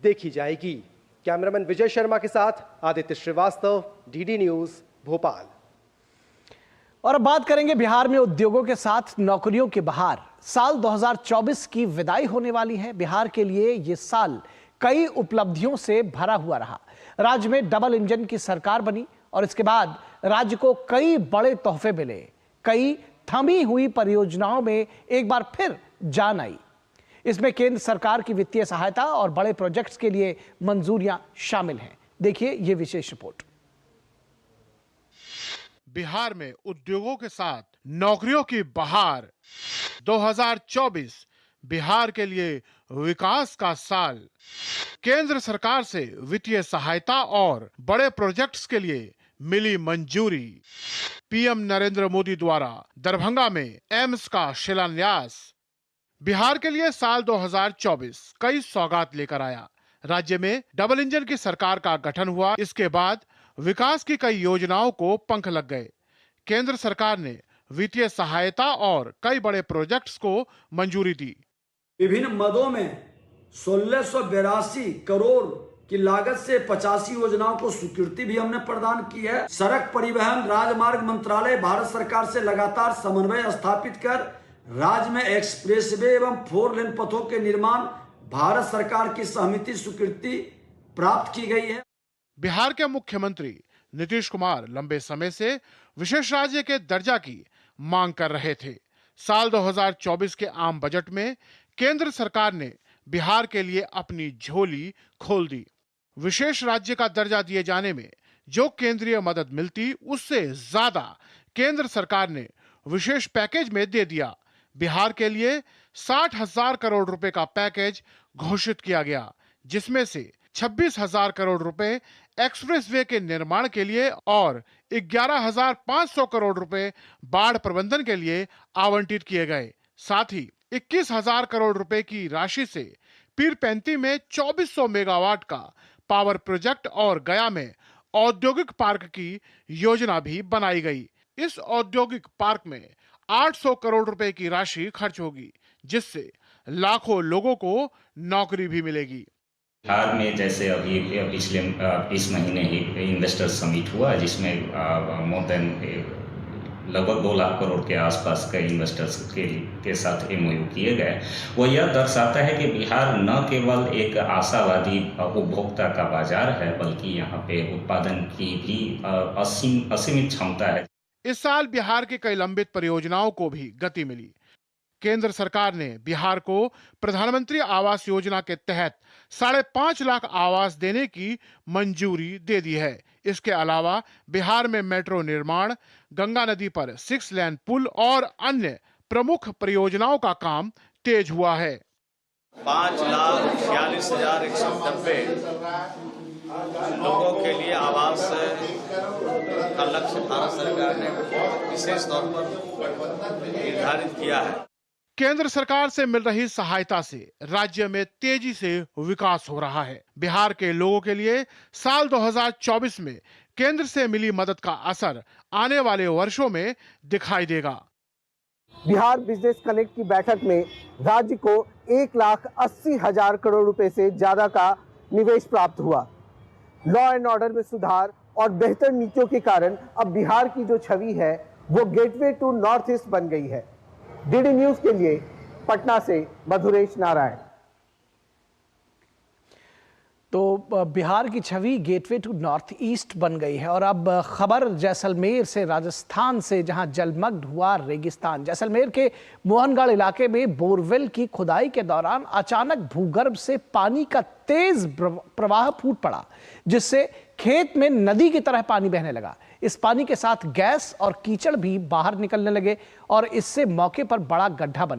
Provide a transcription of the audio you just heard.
देखी जाएगी। कैमरामैन विजय शर्मा के साथ आदित्य श्रीवास्तव, डीडी न्यूज, भोपाल। और अब बात करेंगे बिहार में उद्योगों के साथ नौकरियों की बहार। साल 2024 की विदाई होने वाली है। बिहार के लिए ये साल कई उपलब्धियों से भरा हुआ रहा। राज्य में डबल इंजन की सरकार बनी और इसके बाद राज्य को कई बड़े तोहफे मिले। कई थमी हुई परियोजनाओं में एक बार फिर जान आई। इसमें केंद्र सरकार की वित्तीय सहायता और बड़े प्रोजेक्ट्स के लिए मंजूरियां शामिल हैं। देखिए ये विशेष रिपोर्ट। बिहार में उद्योगों के साथ नौकरियों की बहार। 2024 बिहार के लिए विकास का साल। केंद्र सरकार से वित्तीय सहायता और बड़े प्रोजेक्ट्स के लिए मिली मंजूरी। पीएम नरेंद्र मोदी द्वारा दरभंगा में एम्स का शिलान्यास। बिहार के लिए साल 2024 कई सौगात लेकर आया। राज्य में डबल इंजन की सरकार का गठन हुआ। इसके बाद विकास की कई योजनाओं को पंख लग गए। केंद्र सरकार ने वित्तीय सहायता और कई बड़े प्रोजेक्ट्स को मंजूरी दी। विभिन्न मदों में 1682 करोड़ की लागत से 85 योजनाओं को स्वीकृति भी हमने प्रदान की है। सड़क परिवहन राजमार्ग मंत्रालय भारत सरकार से लगातार समन्वय स्थापित कर राज्य में एक्सप्रेसवे एवं 4 लेन पथों के निर्माण भारत सरकार की सहमति स्वीकृति प्राप्त की गई है। बिहार के मुख्यमंत्री नीतीश कुमार लंबे समय से विशेष राज्य के दर्जा की मांग कर रहे थे। साल 2024 के आम बजट में केंद्र सरकार ने बिहार के लिए अपनी झोली खोल दी। विशेष राज्य का दर्जा दिए जाने में जो केंद्रीय मदद मिलती उससे ज्यादा केंद्र सरकार ने विशेष पैकेज में दे दिया। बिहार के लिए 60,000 करोड़ रुपए का पैकेज घोषित किया गया, जिसमें से 26,000 करोड़ रुपए एक्सप्रेसवे के निर्माण के लिए और 11,500 करोड़ रुपए बाढ़ प्रबंधन के लिए आवंटित किए गए। साथ ही 21,000 करोड़ रुपए की राशि से पीरपैंती में 2400 मेगावाट का पावर प्रोजेक्ट और गया में औद्योगिक पार्क की योजना भी बनाई गई। इस औद्योगिक पार्क में 800 करोड़ रुपए की राशि खर्च होगी, जिससे लाखों लोगों को नौकरी भी मिलेगी। बिहार में जैसे अभी पिछले इस महीने ही इन्वेस्टर समिट हुआ, जिसमें मोर देन लगभग 2 लाख करोड़ के आसपास के इन्वेस्टर्स के साथ एमओयू किए गए। वो यह दर्शाता है कि बिहार न केवल एक आशावादी उपभोक्ता का बाजार है, बल्कि यहाँ पे उत्पादन की भी असीमित क्षमता है। इस साल बिहार के कई लंबित परियोजनाओं को भी गति मिली। केंद्र सरकार ने बिहार को प्रधानमंत्री आवास योजना के तहत 5.5 लाख आवास देने की मंजूरी दे दी है। इसके अलावा बिहार में मेट्रो निर्माण, गंगा नदी पर 6 लेन पुल और अन्य प्रमुख परियोजनाओं का काम तेज हुआ है। 5,46,190 लोगों के लिए आवास का लक्ष्य भारत सरकार ने विशेष तौर पर निर्धारित किया है। केंद्र सरकार से मिल रही सहायता से राज्य में तेजी से विकास हो रहा है। बिहार के लोगों के लिए साल 2024 में केंद्र से मिली मदद का असर आने वाले वर्षों में दिखाई देगा। बिहार बिजनेस कनेक्ट की बैठक में राज्य को 1,80,000 करोड़ रुपए से ज्यादा का निवेश प्राप्त हुआ। लॉ एंड ऑर्डर में सुधार और बेहतर नीतियों के कारण अब बिहार की जो छवि है वो गेटवे टू नॉर्थ ईस्ट बन गई है। डीडी न्यूज के लिए पटना से मधुरेश नारायण। तो बिहार की छवि गेटवे टू नॉर्थ ईस्ट बन गई है। और अब खबर जैसलमेर से, राजस्थान से, जहां जलमग्न हुआ रेगिस्तान। जैसलमेर के मोहनगढ़ इलाके में बोरवेल की खुदाई के दौरान अचानक भूगर्भ से पानी का तेज प्रवाह फूट पड़ा, जिससे खेत में नदी की तरह पानी बहने लगा। इस पानी के साथ गैस और कीचड़ भी बाहर निकलने लगे और इससे मौके पर बड़ा गड्ढा बन